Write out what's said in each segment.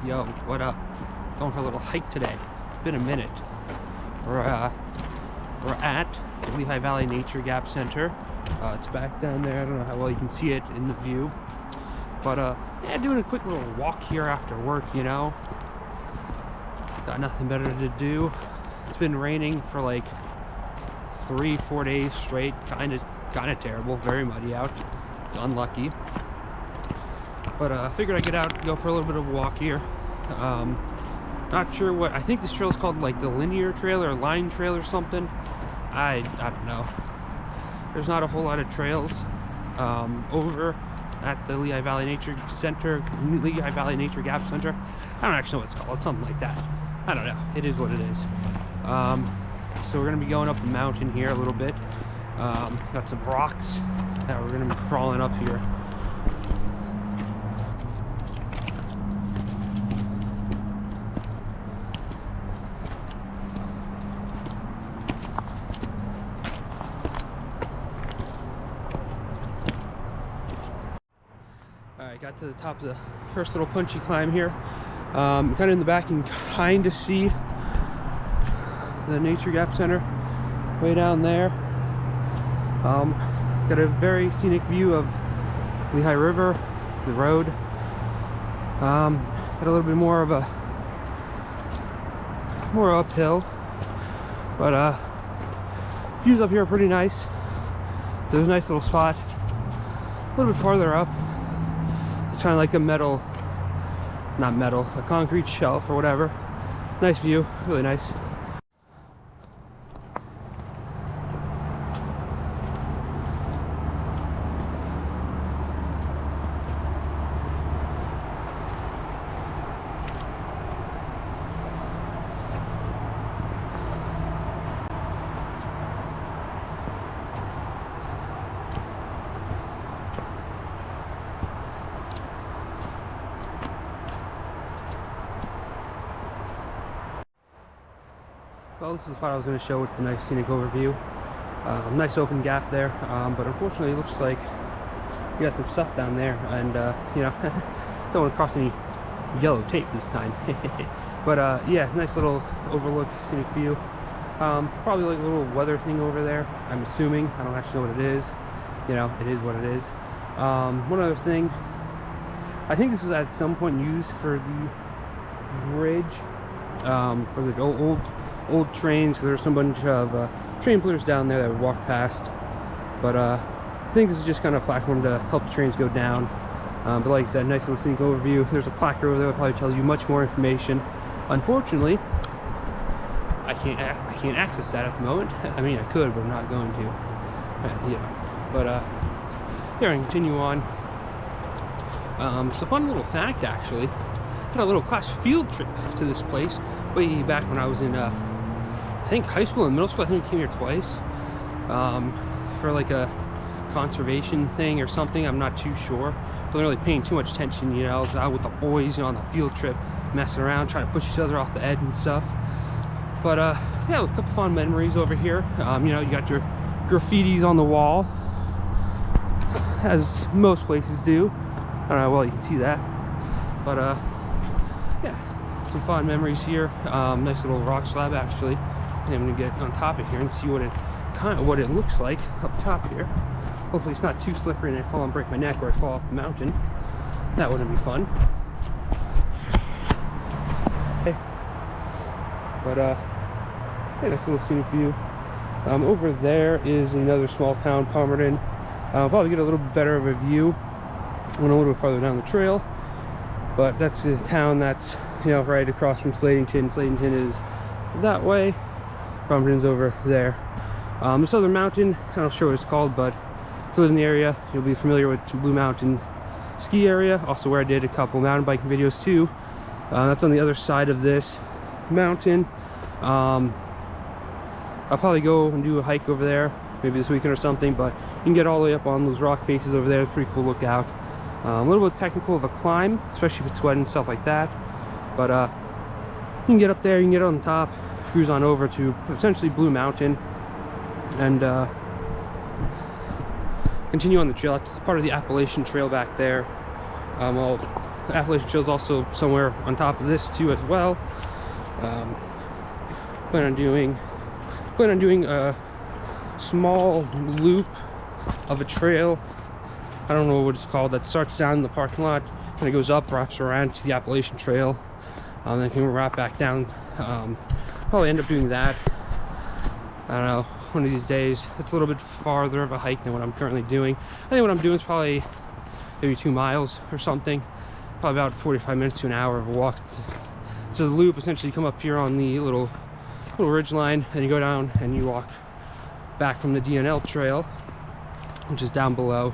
Yo, what up? Going for a little hike today. It's been a minute. We're at the Lehigh Valley Nature Gap Center. It's back down there. I don't know how well you can see it in the view. But yeah, doing a quick little walk here after work, you know. Got nothing better to do. It's been raining for like 3-4 days straight. Kind of terrible. Very muddy out. It's unlucky. But I figured I'd get out and go for a little bit of a walk here. Not sure what, I think this trail is called like the linear trail or line trail or something. I don't know. There's not a whole lot of trails over at the Lehigh Valley Nature Center, Lehigh Valley Nature Gap Center. I don't actually know what it's called, something like that. I don't know, it is what it is. So we're gonna be going up the mountain here a little bit. Got some rocks that we're gonna be crawling up here. Alright, got to the top of the first little punchy climb here. Kind of in the back, you can kind of see the Nature Gap Center way down there. Got a very scenic view of Lehigh River, the road. Got a little bit more uphill, but views up here are pretty nice. There's a nice little spot a little bit farther up. It's kind of like a a concrete shelf or whatever. Nice view, really nice. Well, this is the spot I was going to show with the nice scenic overview. Nice open gap there, but unfortunately it looks like you got some stuff down there, and you know, don't want to cross any yellow tape this time. But yeah, nice little overlook, scenic view. Probably like a little weather thing over there, I'm assuming. I don't actually know what it is. You know, it is what it is. One other thing, I think this was at some point used for the bridge, for the old trains. So there's some bunch of train pullers down there that would walk past, but I think this is just kind of a platform to help the trains go down. But like I said, nice little scenic overview. There's a placard over there that probably tells you much more information. Unfortunately, I can't access that at the moment. I mean, I could, but I'm not going to. Yeah, but yeah, I'm gonna continue on. So fun little fact, actually. Had a little class field trip to this place way back when I was in I think high school and middle school. I think we came here twice for like a conservation thing or something. I'm not too sure. Wasn't really paying too much attention, you know. I was out with the boys, you know, on the field trip, messing around, trying to push each other off the edge and stuff. But yeah, a couple fun memories over here. You know, you got your graffitis on the wall, as most places do. I don't know how well you can see that, but yeah, some fun memories here. Nice little rock slab, actually. And I'm gonna get on top of here and see what it looks like up top here. Hopefully it's not too slippery and I fall and break my neck or I fall off the mountain. That wouldn't be fun. Hey. But yeah, nice little scenic view. Over there is another small town, Palmerton. I'll probably get a little bit better of a view when a little bit farther down the trail. But that's a town that's, you know, right across from Slatington. Slatington is that way. Palmerton's over there. This other mountain, I'm not sure what it's called, but if you live in the area, you'll be familiar with Blue Mountain ski area. Also where I did a couple mountain biking videos too. That's on the other side of this mountain. I'll probably go and do a hike over there maybe this weekend or something, but you can get all the way up on those rock faces over there. It's a pretty cool lookout. A little bit technical of a climb, especially if it's wet and stuff like that, but you can get up there, you can get on top, cruise on over to essentially Blue Mountain, and continue on the trail. That's part of the Appalachian Trail back there. I'll Appalachian Trail is also somewhere on top of this too as well. Plan on doing a small loop of a trail. I don't know what it's called, that starts down in the parking lot, kind of goes up, wraps around to the Appalachian Trail, then can wrap back down. Probably end up doing that, I don't know, one of these days. It's a little bit farther of a hike than what I'm currently doing. I think what I'm doing is probably maybe 2 miles or something, probably about 45 minutes to an hour of a walk. It's a loop. Essentially, you come up here on the little ridge line, and you go down and you walk back from the DNL trail, which is down below.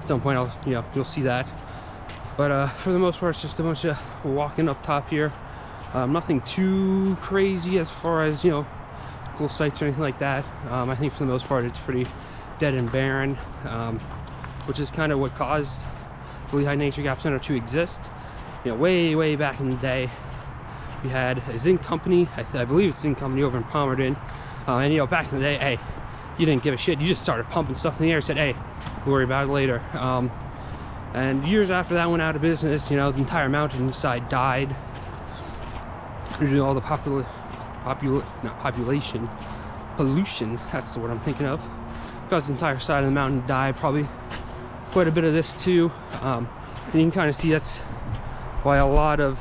At some point you'll see that, but for the most part it's just a bunch of walking up top here. Nothing too crazy as far as cool sights or anything like that. I think for the most part it's pretty dead and barren, which is kind of what caused the Lehigh Nature Gap Center to exist. Way back in the day, we had a zinc company, I believe it's a zinc company over in Palmerton, and back in the day, hey, you didn't give a shit. You just started pumping stuff in the air, said, hey, we'll worry about it later. And years after that went out of business, the entire mountainside died due to all the pollution, that's the word I'm thinking of. Caused the entire side of the mountain to die, probably quite a bit of this too. And you can kind of see that's why a lot of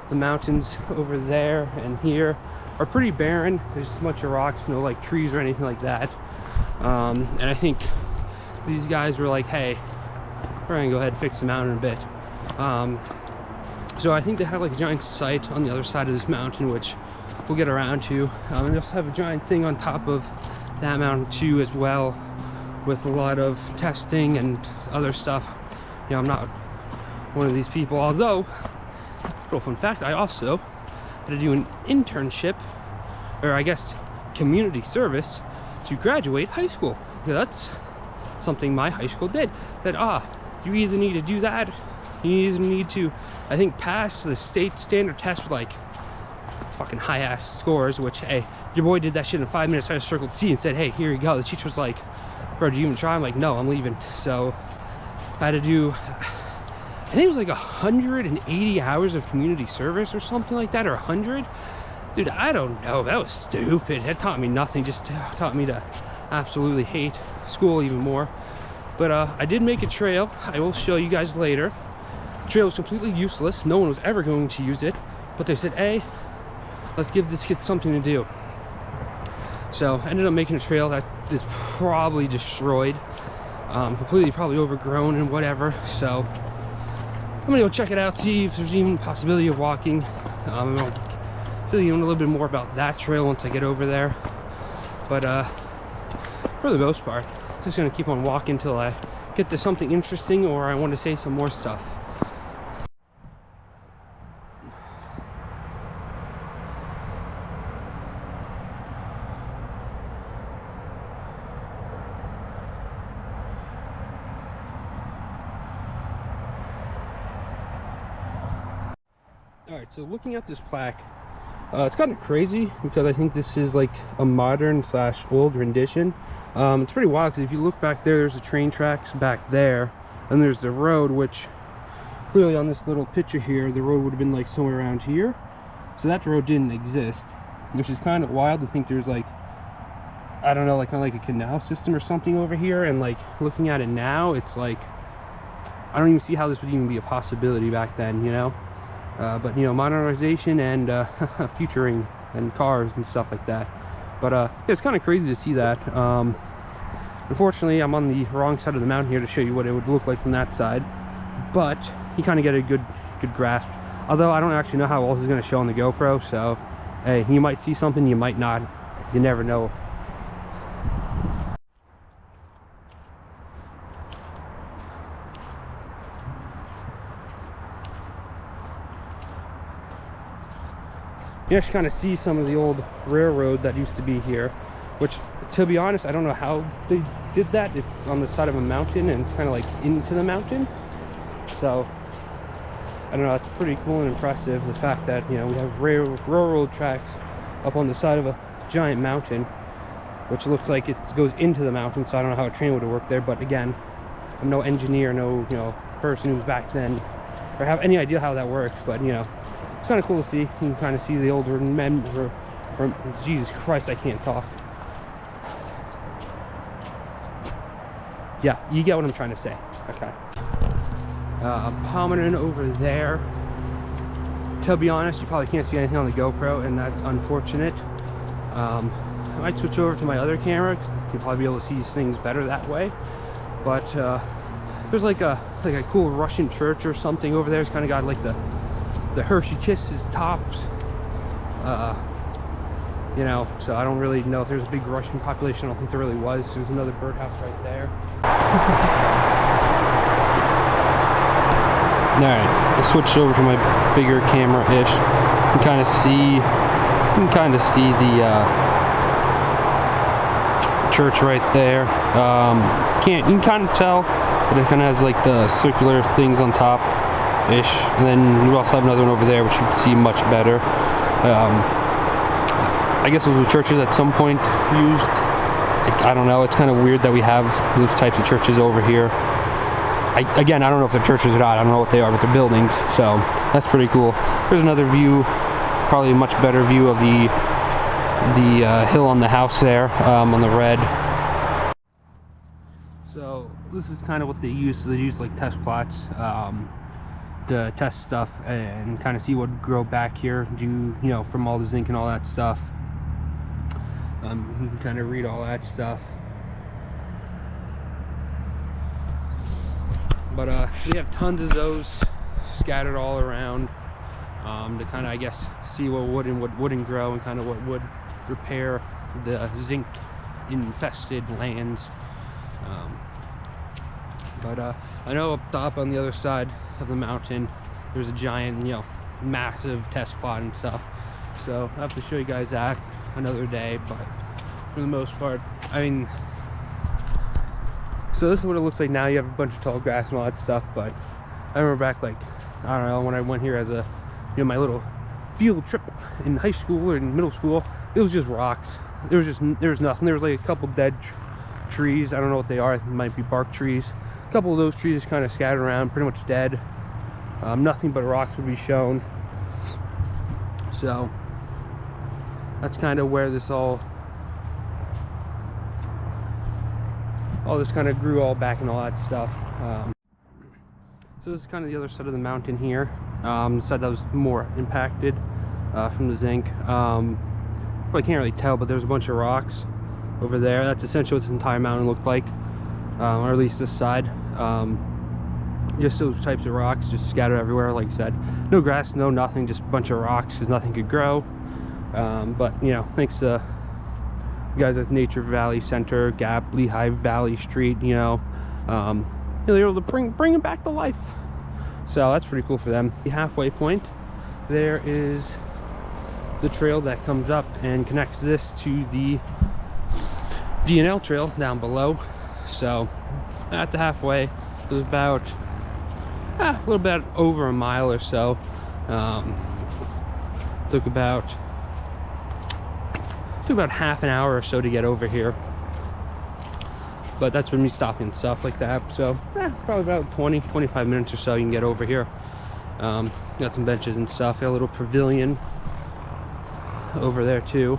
the mountains over there and here are pretty barren. There's just a bunch of rocks, no like trees or anything like that. And I think these guys were like, hey, we're gonna go ahead and fix the mountain a bit. So I think they have like a giant site on the other side of this mountain, which we'll get around to. And they also have a giant thing on top of that mountain too as well, with a lot of testing and other stuff. I'm not one of these people, although, little fun fact, I also had to do an internship, or I guess community service, to graduate high school. That's something my high school did. That you either need to do that, you either need to, I think, pass the state standard test with like fucking high ass scores, which, hey, your boy did that shit in 5 minutes. I just circled C and said, hey, here you go. The teacher was like, bro, do you even try? I'm like, no, I'm leaving. So I had to do, I think it was like 180 hours of community service or something like that, or 100. Dude, I don't know, that was stupid. It taught me nothing, just taught me to absolutely hate school even more. But I did make a trail. I will show you guys later. The trail was completely useless. No one was ever going to use it, but they said, hey, let's give this kid something to do. So I ended up making a trail that is probably destroyed, completely probably overgrown and whatever. So I'm gonna go check it out, see if there's even a possibility of walking. I'll tell you a little bit more about that trail once I get over there. But for the most part, just gonna keep on walking until I get to something interesting or I want to say some more stuff. Alright, so looking at this plaque, it's kind of crazy because I think this is like a modern / old rendition. It's pretty wild because if you look back there, there's the train tracks back there, and there's the road, which clearly on this little picture here, the road would have been like somewhere around here. So that road didn't exist, which is kind of wild to think there's like, I don't know, like kind of like a canal system or something over here. And like looking at it now, it's like, I don't even see how this would even be a possibility back then, but modernization and futuring and cars and stuff like that. But yeah, it's kind of crazy to see that. Unfortunately, I'm on the wrong side of the mountain here to show you what it would look like from that side, but you kind of get a good grasp. Although I don't actually know how well this is going to show on the GoPro, so hey, you might see something, you might not, you never know. You actually kind of see some of the old railroad that used to be here, which, to be honest, I don't know how they did that. It's on the side of a mountain and it's kind of like into the mountain. So I don't know, it's pretty cool and impressive, the fact that we have railroad tracks up on the side of a giant mountain, which looks like it goes into the mountain. So I don't know how a train would have worked there, but again, I'm no engineer, no person who's back then or have any idea how that works, but you know, it's kind of cool to see. You can kind of see the older men, or Jesus Christ, I can't talk. Yeah, you get what I'm trying to say. Okay. Prominent over there. To be honest, you probably can't see anything on the GoPro, and that's unfortunate. I might switch over to my other camera because you'll probably be able to see things better that way. But there's like a cool Russian church or something over there. It's kind of got like the Hershey Kisses tops. You know, so I don't really know if there's a big Russian population. I don't think there really was. There's another birdhouse right there. Alright, I switched over to my bigger camera-ish. You can kind of see the church right there. You can kind of tell that it kind of has like the circular things on top-ish. And then you also have another one over there, which you can see much better. I guess those were churches at some point used. I don't know, it's kind of weird that we have those types of churches over here. Again, I don't know if they're churches or not. I don't know what they are, but they're buildings, so that's pretty cool. There's another view, probably a much better view of the hill on the house there, on the red. So this is kind of what they use. So they use like test plots to test stuff and kind of see what would grow back here, you know, from all the zinc and all that stuff. You can kind of read all that stuff. But we have tons of those scattered all around to kind of, I guess, see what would and what wouldn't grow, and kind of what would repair the zinc infested lands. I know up top on the other side of the mountain there's a giant, you know, massive test plot and stuff, so I have to show you guys that another day. But for the most part, I mean, so this is what it looks like now. You have a bunch of tall grass and all that stuff, but I remember back, like, I don't know, when I went here as a, you know, my little field trip in high school or in middle school, it was just rocks. There was nothing. There was like a couple dead trees. I don't know what they are. It might be bark trees. A couple of those trees kind of scattered around, pretty much dead. Nothing but rocks would be shown. So that's kind of where this all this kind of grew all back and all that stuff. So this is kind of the other side of the mountain here. The side that was more impacted from the zinc. Well, I can't really tell, but there's a bunch of rocks over there. That's essentially what this entire mountain looked like, or at least this side. Just those types of rocks just scattered everywhere. Like I said, no grass, no nothing, just a bunch of rocks because nothing could grow. But you know, thanks to you guys at Nature Valley Center, Gap, Lehigh Valley Street, you know, they were able to bring it back to life. So that's pretty cool for them. The halfway point, there is the trail that comes up and connects this to the D&L trail down below. So at the halfway, it was about a little bit over a mile or so. Took about half an hour or so to get over here, but that's when we stop and stuff like that. So probably about 20-25 minutes or so you can get over here. Got some benches and stuff. Got a little pavilion over there too.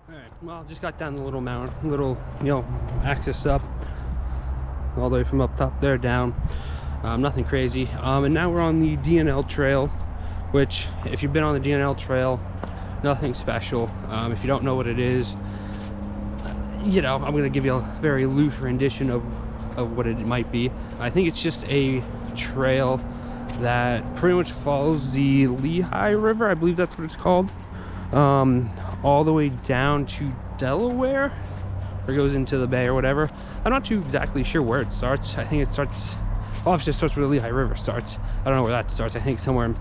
All right, well, just got down the little mountain, you know, access up all the way from up top there down. Nothing crazy. And now we're on the D&L trail, which, if you've been on the D&L trail, nothing special. If you don't know what it is, you know, I'm gonna give you a very loose rendition of what it might be. I think it's just a trail that pretty much follows the Lehigh River, I believe that's what it's called, all the way down to Delaware, or goes into the bay or whatever. I'm not too exactly sure where it starts. I think it starts, obviously it starts where the Lehigh River starts. I don't know where that starts. I think somewhere in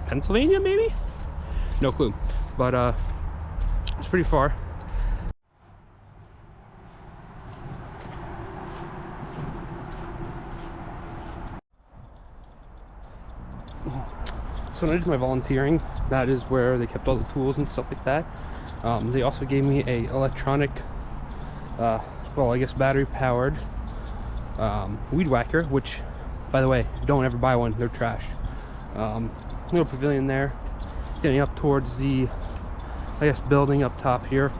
Pennsylvania, maybe? No clue. But it's pretty far. So when I did my volunteering, that is where they kept all the tools and stuff like that. They also gave me a electronic, well, I guess battery powered weed whacker, which, by the way, don't ever buy one, they're trash. Little pavilion there, getting up towards the, I guess, building up top here.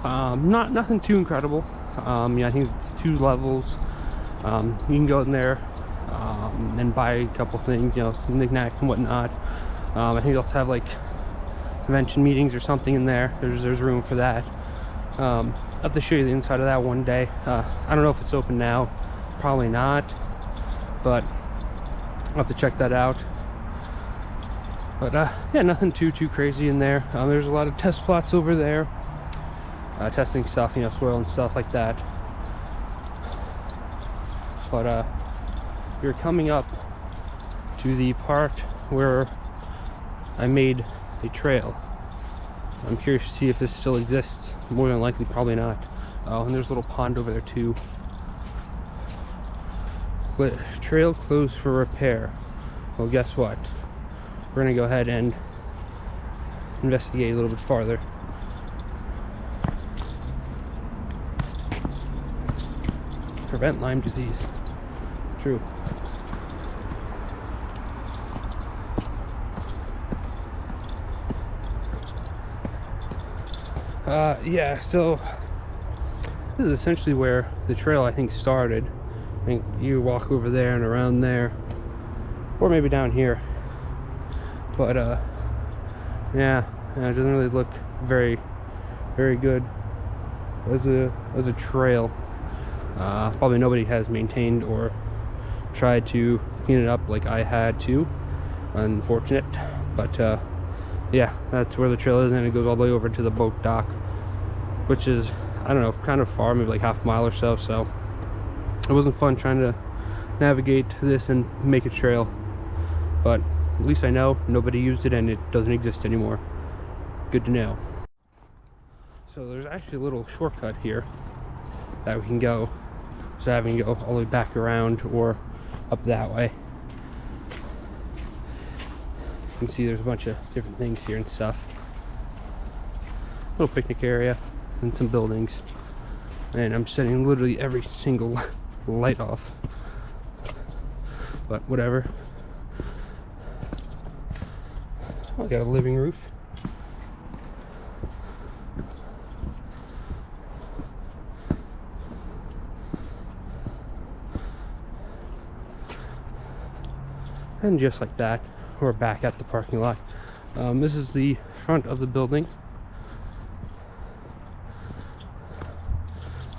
Nothing too incredible. Yeah, I think it's 2 levels. You can go in there and buy a couple things, you know, some knickknacks and whatnot. I think they also have like convention meetings or something in there. There's room for that. I'll have to show you the inside of that one day. I don't know if it's open now, probably not, but I'll have to check that out. But yeah, nothing too crazy in there. There's a lot of test plots over there, testing stuff, you know, soil and stuff like that. But you're coming up to the part where I made a trail. I'm curious to see if this still exists. More than likely, probably not. Oh, and there's a little pond over there too. Trail closed for repair. Well, guess what? We're gonna go ahead and investigate a little bit farther. Prevent Lyme disease. True. Yeah, so this is essentially where the trail, I think, started. I think you walk over there and around there, or maybe down here. But yeah, it doesn't really look very good as a trail. Probably nobody has maintained or tried to clean it up like I had to. Unfortunate, but yeah, that's where the trail is, and it goes all the way over to the boat dock, which is, I don't know, kind of far, maybe like half a mile or so. So it wasn't fun trying to navigate this and make a trail, but at least I know nobody used it and it doesn't exist anymore. Good to know. So there's actually a little shortcut here that we can go, so having to go all the way back around or up that way. You can see there's a bunch of different things here and stuff. Little picnic area and some buildings. And I'm setting literally every single light off. But whatever. I got a living roof. And just like that, we're back at the parking lot. This is the front of the building.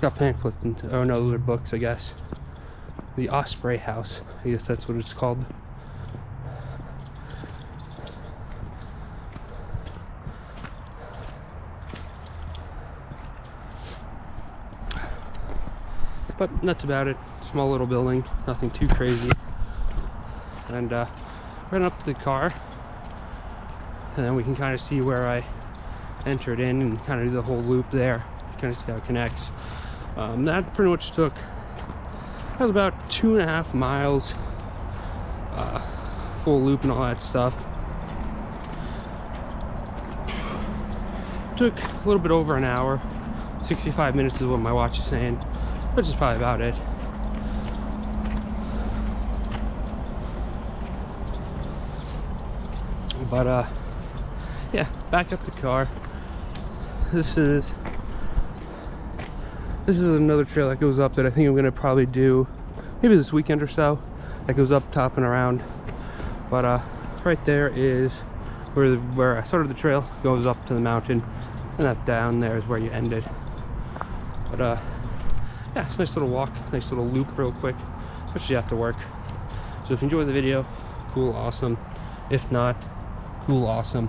Got pamphlets and, oh no, those are books, I guess. The Osprey House, I guess that's what it's called. But that's about it. Small little building, nothing too crazy. And ran up to the car, and then we can kind of see where I entered in and kind of do the whole loop there, kind of see how it connects. That pretty much took, that was about 2.5 miles, full loop and all that stuff. Took a little bit over an hour. 65 minutes is what my watch is saying, which is probably about it. But yeah, back up the car. This is another trail that goes up that I think I'm gonna probably do maybe this weekend or so, that goes up, top and around. But right there is where I started the trail, goes up to the mountain, and that down there is where you end it. But yeah, it's a nice little walk, nice little loop real quick, especially after work. So if you enjoyed the video, cool, awesome. If not, cool, awesome.